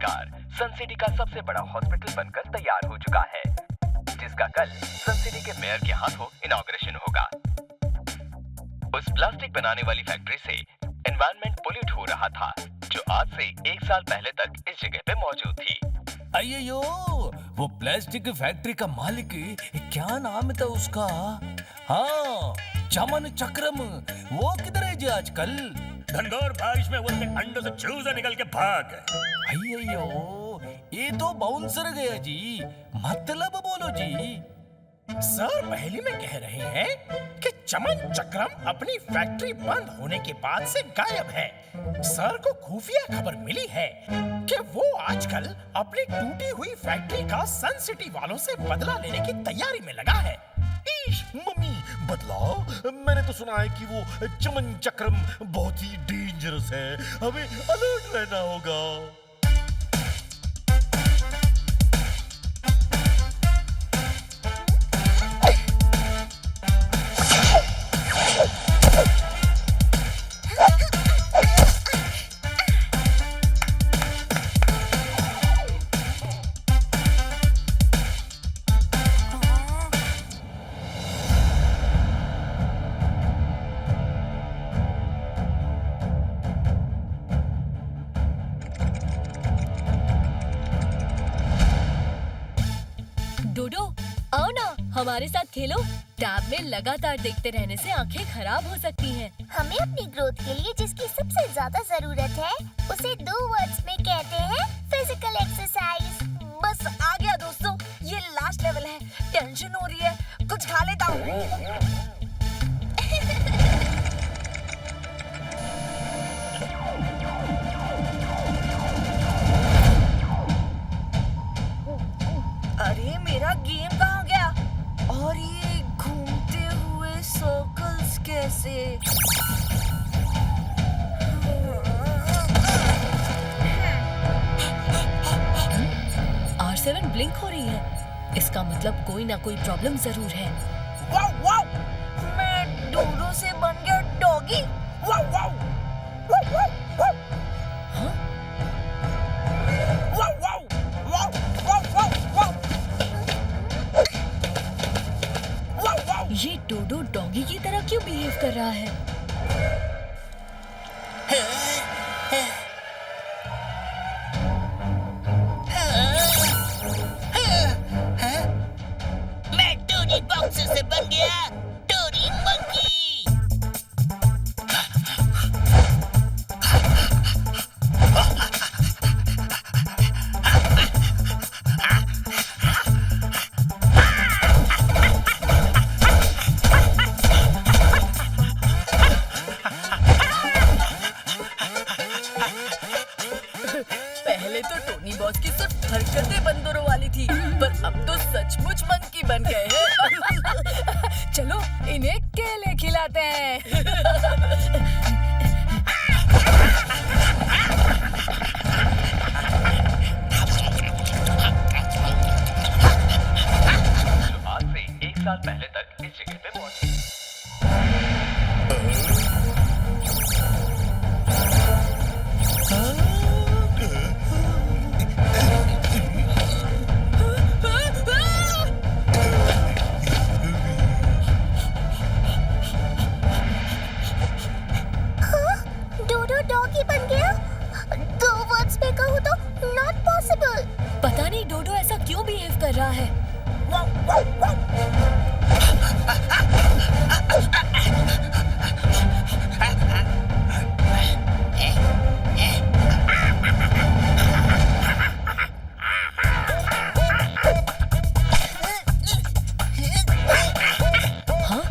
आखिरकार सन सिटी का सबसे बड़ा हॉस्पिटल बनकर तैयार हो चुका है, जिसका कल सन सिटी के मेयर के हाथों इनॉग्रेशन होगा। उस प्लास्टिक बनाने वाली फैक्ट्री से एनवायरनमेंट पोल्यूट हो रहा था, जो आज से 1 साल पहले तक इस जगह पे मौजूद थी। अय्यो, वो प्लास्टिक फैक्ट्री का मालिक, क्या नाम था उसका? हाँ, चमन चक्रम। वो किधर है जी आजकल? घनघोर बारिश में वो अंडों से चूजा निकल के भाग गए। अय्यो, ये तो बाउंसर गया जी। मतलब बोलो जी। सर पहले में कह रहे हैं कि चमन चक्रम अपनी फैक्ट्री बंद होने के बाद से गायब है। सर को खुफिया खबर मिली है कि वो आजकल अपनी टूटी हुई फैक्ट्री का सन सिटी वालों से बदला लेने की तैयारी में लगा है। मम्मी, बदलाव? मैंने तो सुना है कि वो चमन चक्रम बहुत ही डेंजरस है, हमें अलर्ट रहना होगा। डोडो, आओ ना हमारे साथ खेलो। टैब में लगातार देखते रहने से आंखें खराब हो सकती हैं। हमें अपनी ग्रोथ के लिए जिसकी सबसे ज्यादा जरूरत है, उसे 2 वर्ड्स में कहते हैं फिजिकल एक्सरसाइज। बस आ गया दोस्तों, ये लास्ट लेवल है। टेंशन हो रही है, कुछ खा लेता हूँ। अरे मेरा गेम कहाँ गया? और ये घूमते हुए सर्कल्स कैसे? R7 ब्लिंक हो रही है। इसका मतलब कोई ना कोई प्रॉब्लम जरूर है। वाव वाव! मैं डोडो से बन गया डॉगी। वाव वाव! वाव वाव! वाव! हाँ? वाव वाव! वाव वाव! वाव वाव! वाव वाव! ये डोडो डॉगी की तरह क्यों बिहेव कर रहा है? मैं टोनी बॉक्स से बन गया टोनी मंकी। पहले तो टोनी बॉस की सिर्फ हरकतें बंदरों वाली थी, पर अब तो सचमुच मंकी बन गए हैं। चलो इन्हें केले खिलाते हैं। जो आज से 1 साल पहले तक इस जगह पे मौजूद थी। डोडो डॉगी बन गया। 2 वर्ड्स में कहूँ तो नॉट पॉसिबल। पता नहीं डोडो ऐसा क्यों बिहेव कर रहा है। वाव वाव वाव! हाँ?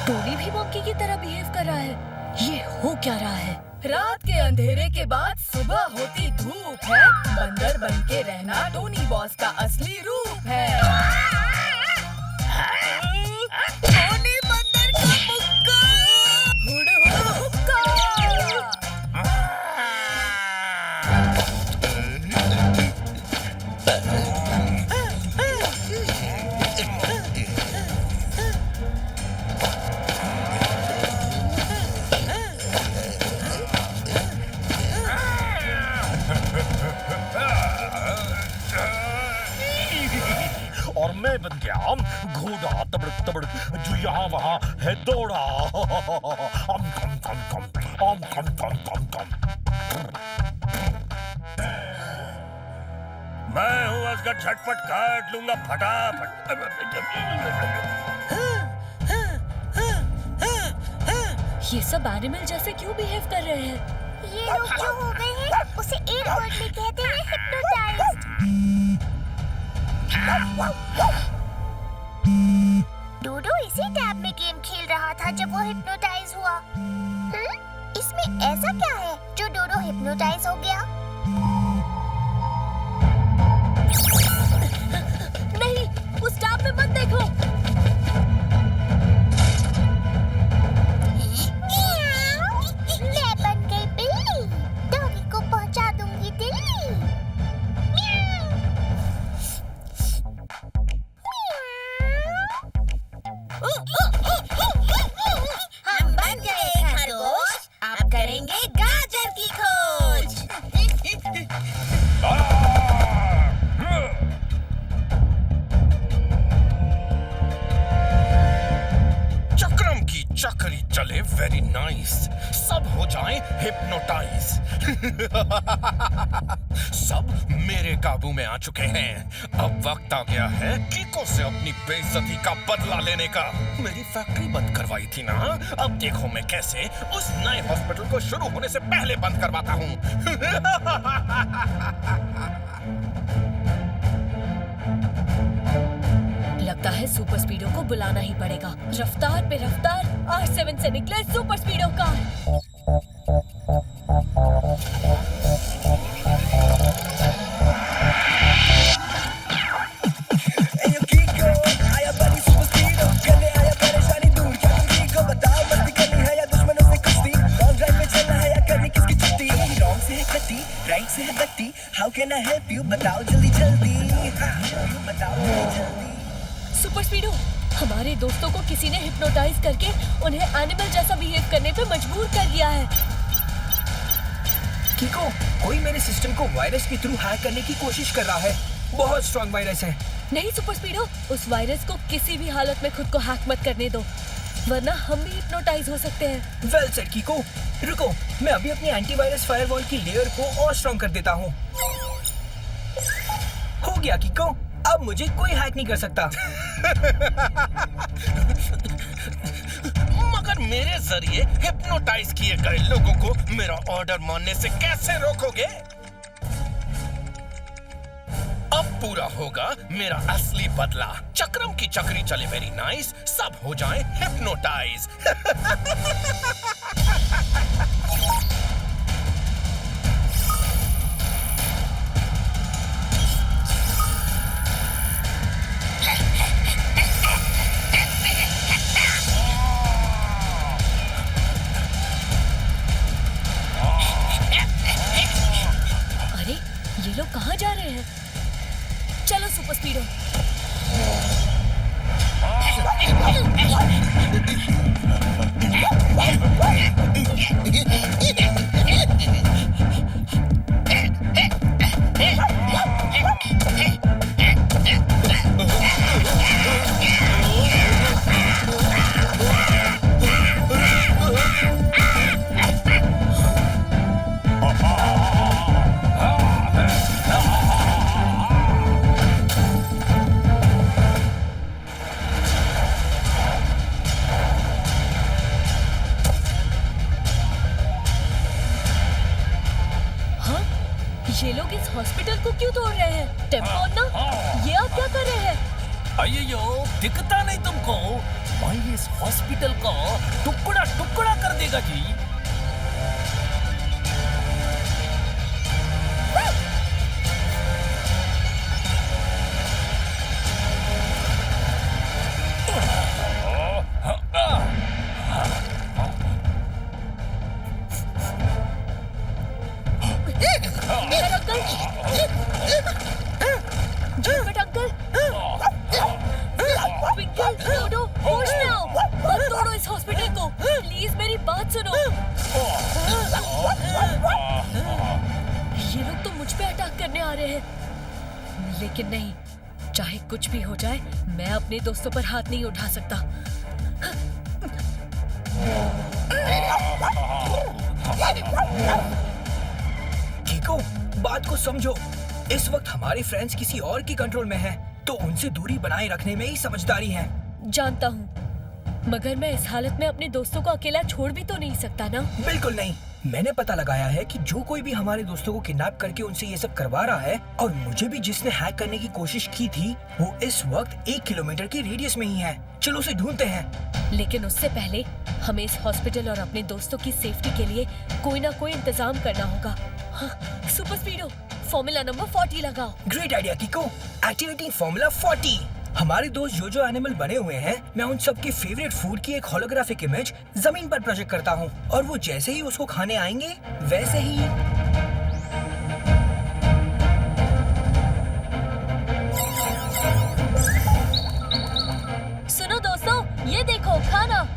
टोनी भी मंकी की तरह बिहेव कर रहा है। ये हो क्या रहा है? रात के अंधेरे के बाद सुबह होती धूप है। बंदर बन के रहना टोनी बॉस का असली रूप है। टोनी बंदर का मुक्का! हुड हुड हुक्का! मैं बन गया घोड़ा तबड़क तबड़क जो यहाँ वहाँ है दौड़ा। कम कम कम कम कम कम कम कम। मैं हूँ असगर, झटपट काट लूंगा फटाफट। ये सब एनिमल जैसे क्यों बिहेव कर रहे हैं? ये लोग जो हो गए हैं उसे एक वर्ड में कहते हैं हिप्नोटाइज्ड। डोडो इसी टैब में गेम खेल रहा था जब वो हिप्नोटाइज हुआ। इसमें ऐसा क्या है जो डोडो हिप्नोटाइज हो गया? नहीं, उस टैब में मत देखो। मैं बन गई बिल्ली, डॉगी को पहुंचा दूंगी दिल्ली। हम बन गए खरगोश, अब करेंगे गाजर की खोज। चक्रम की चक्री चले, वेरी नाइस। सब हो जाएं हिप्नोटाइज। सब मेरे काबू में आ चुके हैं। अब वक्त आ गया है कीको से अपनी बेइज्जती का बदला लेने का। मेरी फैक्ट्री बंद करवाई थी ना, अब देखो मैं कैसे उस नए हॉस्पिटल को शुरू होने से पहले बंद करवाता हूँ। लगता है सुपर स्पीडो को बुलाना ही पड़ेगा। रफ्तार पे रफ्तार, R7 से निकले सुपर स्पीडो कार। बताओ जल्दी जल्दी, बताओ जल्दी। सुपर स्पीडो, हमारे दोस्तों को किसी ने हिप्नोटाइज करके उन्हें एनिमल जैसा बिहेव करने पे मजबूर कर दिया है। कीको, कोई मेरे सिस्टम को वायरस के थ्रू हैक करने की कोशिश कर रहा है। बहुत स्ट्रॉन्ग वायरस है। नहीं सुपर स्पीडो, उस वायरस को किसी भी हालत में खुद को हैक मत करने दो, वरना हम भी हिप्नोटाइज हो सकते हैं। वेल सेड कीको, रुको, मैं अभी अपनी एंटीवायरस फायरवॉल की लेयर को और स्ट्रॉन्ग कर देता हूँ। हो गया कीको, अब मुझे कोई हैक नहीं कर सकता। मगर मेरे जरिए हिप्नोटाइज किए गए लोगों को मेरा ऑर्डर मानने से कैसे रोकोगे? अब पूरा होगा मेरा असली बदला। चक्रम की चक्री चले, वेरी नाइस। सब हो जाएं हिप्नोटाइज। अरे ये लोग कहाँ जा रहे हैं? चलो सुपर स्पीडो। ये लोग इस हॉस्पिटल को क्यों तोड़ रहे हैं? टेम्पो ना, ये आप क्या कर रहे हैं? अय्यो, दिखता नहीं तुमको? भाई इस हॉस्पिटल को टुकड़ा टुकड़ा कर देगा जी। लेकिन नहीं, चाहे कुछ भी हो जाए, मैं अपने दोस्तों पर हाथ नहीं उठा सकता। कीको, बात को समझो। इस वक्त हमारे फ्रेंड्स किसी और की कंट्रोल में हैं, तो उनसे दूरी बनाए रखने में ही समझदारी है। जानता हूँ, मगर मैं इस हालत में अपने दोस्तों को अकेला छोड़ भी तो नहीं सकता ना। बिल्कुल नहीं। मैंने पता लगाया है कि जो कोई भी हमारे दोस्तों को किडनैप करके उनसे ये सब करवा रहा है, और मुझे भी जिसने हैक करने की कोशिश की थी, वो इस वक्त 1 किलोमीटर की रेडियस में ही है। चलो उसे ढूंढते हैं। लेकिन उससे पहले हमें इस हॉस्पिटल और अपने दोस्तों की सेफ्टी के लिए कोई ना कोई इंतजाम करना होगा। हाँ, सुपर स्पीडो, फॉर्मूला नंबर 40 लगाओ। Great idea कीको। Activating formula 40। हमारे दोस्त जो एनिमल बने हुए हैं, मैं उन सबके फेवरेट फूड की एक होलोग्राफिक इमेज जमीन पर प्रोजेक्ट करता हूँ, और वो जैसे ही उसको खाने आएंगे वैसे ही। सुनो दोस्तों, ये देखो खाना।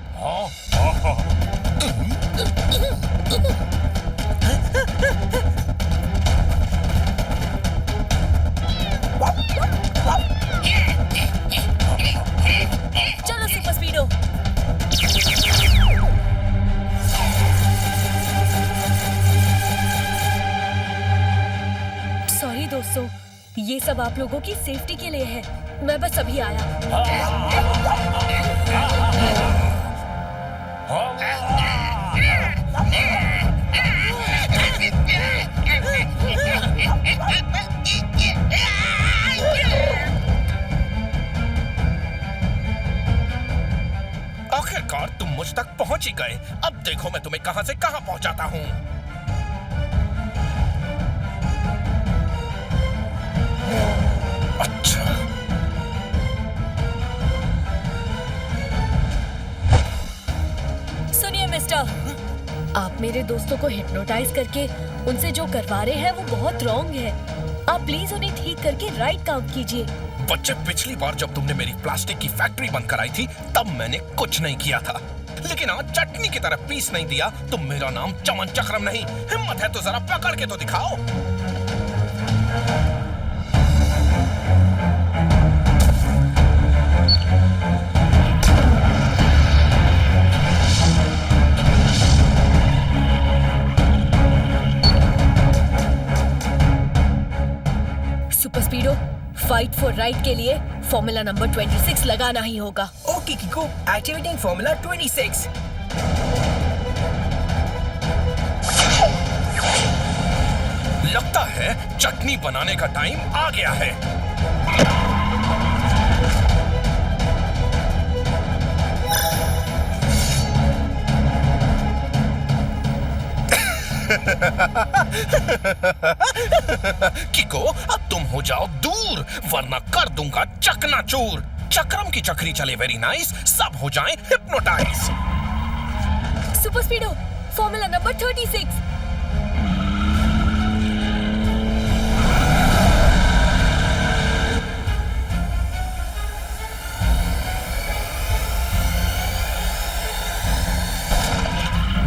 चलो सुपर स्पीडो। सॉरी दोस्तों, ये सब आप लोगों की सेफ्टी के लिए है। मैं बस अभी आया। आखिरकार तुम मुझ तक पहुंच ही गए। अब देखो मैं तुम्हें कहां से कहां पहुंचाता हूं। अच्छा, सुनिए मिस्टर, आप मेरे दोस्तों को हिप्नोटाइज करके उनसे जो करवा रहे हैं वो बहुत रॉन्ग है। आप प्लीज उन्हें ठीक करके राइट काम कीजिए। बच्चे, पिछली बार जब तुमने मेरी प्लास्टिक की फैक्ट्री बंद कराई थी, तब मैंने कुछ नहीं किया था, लेकिन आज चटनी की तरह पीस नहीं दिया तो मेरा नाम चमन चक्रम नहीं। हिम्मत है तो जरा पकड़ के तो दिखाओ। Super Speedo, fight for right के लिए फॉर्मूला नंबर 26 लगाना ही होगा। Okay Kiko, activating formula 26। लगता है चटनी बनाने का टाइम आ गया है। किको, अब तुम हो जाओ दूर, वरना कर दूंगा चकनाचूर। चक्रम की चक्री चले वेरी नाइस, सब हो जाएं हिप्नोटाइज। Super स्पीडो, formula number 36।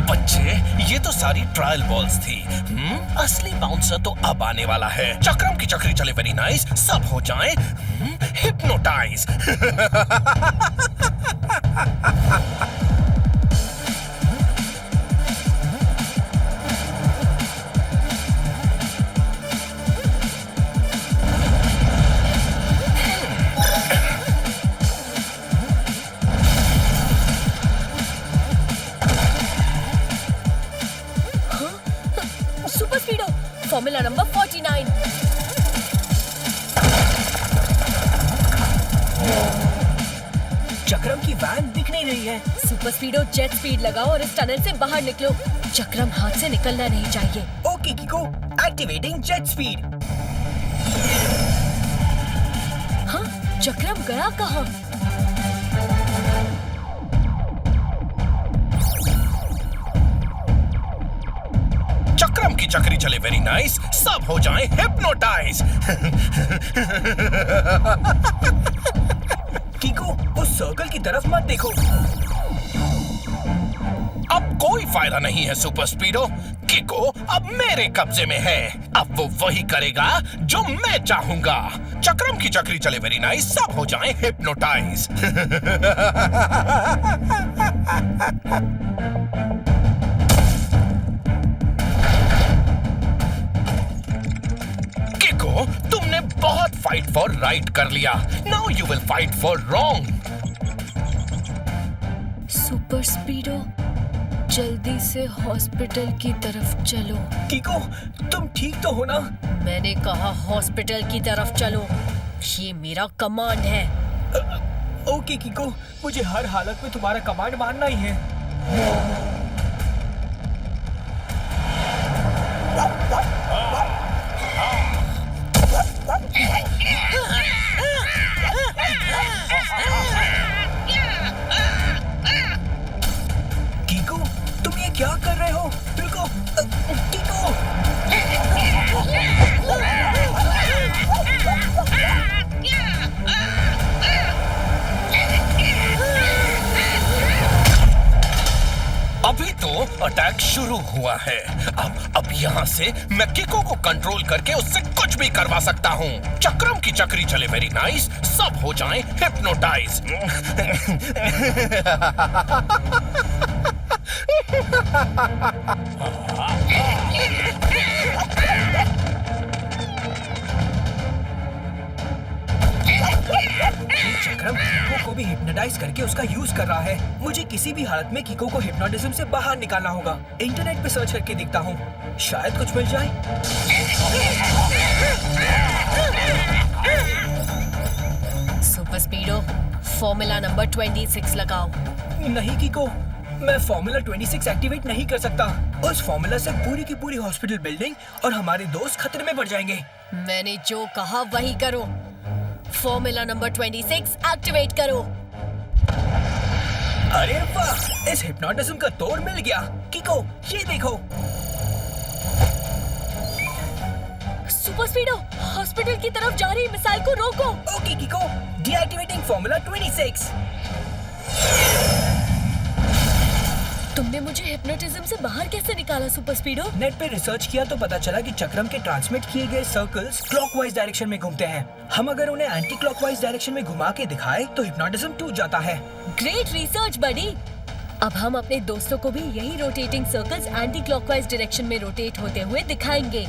बच्चे, ये तो सारी ट्रायल बॉल्स थी। असली बाउंसर तो अब आने वाला है। चक्रम की चक्री चले वेरी नाइस, सब हो जाएं हिप्नोटाइज। Super स्पीडो, formula number 49। चक्रम की वैन दिख नहीं रही है। सुपर स्पीडो, जेट स्पीड लगाओ और इस टनल से बाहर निकलो। चक्रम हाथ से निकलना नहीं चाहिए। Okay Kiko, activating jet speed. हाँ, चक्रम गया कहाँ? चक्रम की चक्री चले वेरी नाइस, सब हो जाएं हिप्नोटाइज। कीको, उस सर्कल की तरफ मत देखो। अब कोई फायदा नहीं है सुपर स्पीडो। किको अब मेरे कब्जे में है। अब वो वही करेगा जो मैं चाहूंगा। चक्रम की चक्री चले वेरी नाइस, सब हो जाएं हिप्नोटाइज। किको तुमने बहुत फाइट फॉर राइट कर लिया। Now you will fight for wrong. Super Speedo, जल्दी से हॉस्पिटल की तरफ चलो। किको, तुम ठीक तो हो ना? मैंने कहा हॉस्पिटल की तरफ चलो। ये मेरा कमांड है। ओके किको, मुझे हर हालत में तुम्हारा कमांड मानना ही है। किको, तुम ये क्या कर रहे हो? रुको, किको। अभी तो अटैक शुरू हुआ है। अब यहाँ से मैं किको को कंट्रोल करके उससे कुछ भी करवा सकता हूँ। चक्रम की चक्री चले वेरी नाइस, सब हो जाएं हिप्नोटाइज। चक्रम किको को भी हिप्नोटाइज करके उसका यूज कर रहा है। मुझे किसी भी हालत में किको को हिप्नोटिज्म से बाहर निकालना होगा। इंटरनेट पे सर्च करके देखता हूँ, शायद कुछ मिल जाए। सुपर स्पीडो, फॉर्मूला नंबर 26 लगाओ। नहीं किको, मैं फॉर्मूला 26 एक्टिवेट नहीं कर सकता। उस फॉर्मूला से पूरी की पूरी हॉस्पिटल बिल्डिंग और हमारे दोस्त खतरे में पड़ जाएंगे। मैंने जो कहा वही करो। फॉर्मूला नंबर 26 एक्टिवेट करो। अरे वाह, इस हिप्नोटिज्म का तोड़ मिल गया। किको, ये देखो। सुपर स्पीडो, हॉस्पिटल की तरफ जा रही मिसाइल को रोको। Okay किको, deactivating formula 26। तुमने मुझे हिप्नोटिज्म से बाहर कैसे निकाला सुपर स्पीडो? नेट पे रिसर्च किया तो पता चला कि चक्रम के ट्रांसमिट किए गए सर्कल्स क्लॉकवाइज डायरेक्शन में घूमते हैं। हम अगर उन्हें एंटी क्लॉकवाइज डायरेक्शन में घुमा के दिखाए तो हिप्नोटिज्म टूट जाता है। ग्रेट रिसर्च बडी। अब हम अपने दोस्तों को भी यही rotating circles anti clockwise direction में रोटेट होते हुए दिखाएंगे।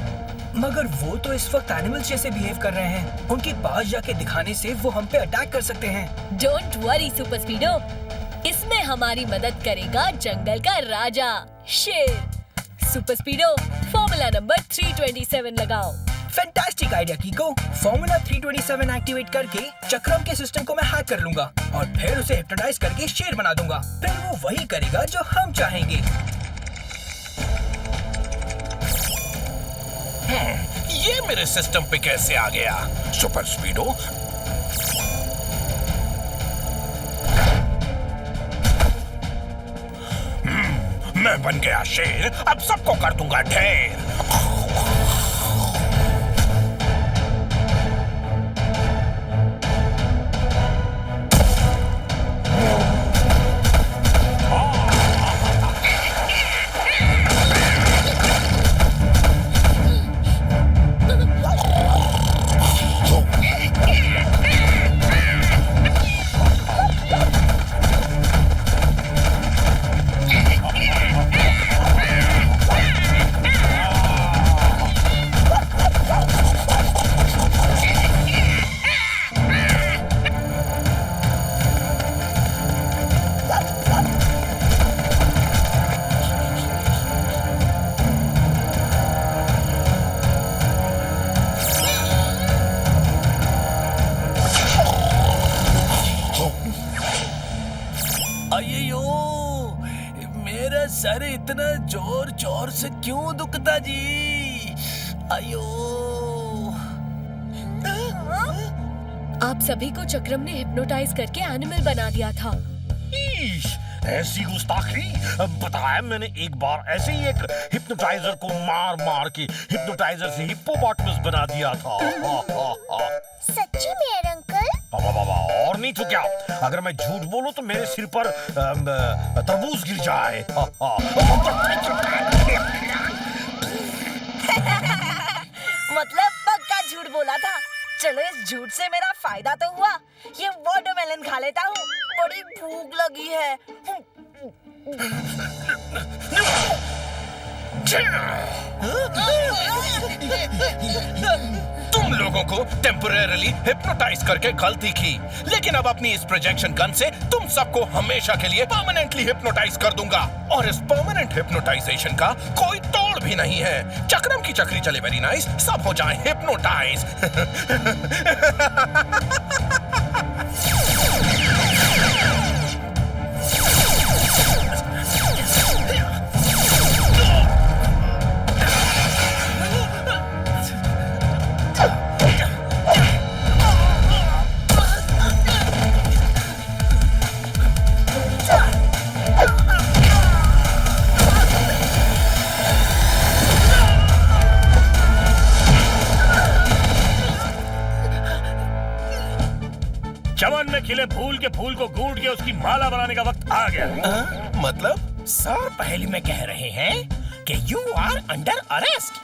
मगर वो तो इस वक्त एनिमल्स जैसे बिहेव कर रहे हैं। उनके पास जाके दिखाने से वो हम पे अटैक कर सकते हैं। डोंट वरी सुपर स्पीडो, इसमें हमारी मदद करेगा जंगल का राजा शेर। सुपर स्पीडो, फॉर्मूला नंबर 327 लगाओ। Fantastic idea किको। फॉर्मूला 327 एक्टिवेट करके चक्रम के सिस्टम को मैं हैक कर लूंगा और फिर उसे हिप्नोटाइज करके शेर बना दूंगा। फिर वो वही करेगा जो हम चाहेंगे। ये मेरे सिस्टम पे कैसे आ गया? सुपर स्पीडो, मैं बन गया शेर, अब सबको कर दूंगा ढेर। अय्यो, मेरा सर इतना जोर जोर से क्यों दुखता जी? अयो। आप सभी को चक्रम ने हिप्नोटाइज करके एनिमल बना दिया था। ईश, ऐसी गुस्ताखी। बताया मैंने एक बार ऐसे ही एक हिप्नोटाइजर को मार मार के हिप्नोटाइजर से हिप्पोपोटामस बना दिया था। सच्ची में अंकल? और नहीं तो क्या, अगर मैं झूठ बोलूं तो मेरे सिर पर तरबूज गिर जाए। मतलब पक्का झूठ बोला था। चलो इस झूठ से मेरा फायदा तो हुआ। ये वाटरमेलन खा लेता हूँ, बड़ी भूख लगी है। तुम लोगों को टेम्परेरीली हिप्नोटाइज करके गलती की, लेकिन अब अपनी इस प्रोजेक्शन गन से तुम सबको हमेशा के लिए परमानेंटली हिप्नोटाइज कर दूंगा। और इस परमानेंट हिप्नोटाइजेशन का कोई तोड़ भी नहीं है। चक्रम की चक्री चले वेरी नाइस, सब हो जाए हिप्नोटाइज। चमन में खिले फूल के फूल को गूंथ के उसकी माला बनाने का वक्त आ गया। मतलब सर पहली में कह रहे हैं कि यू आर अंडर अरेस्ट।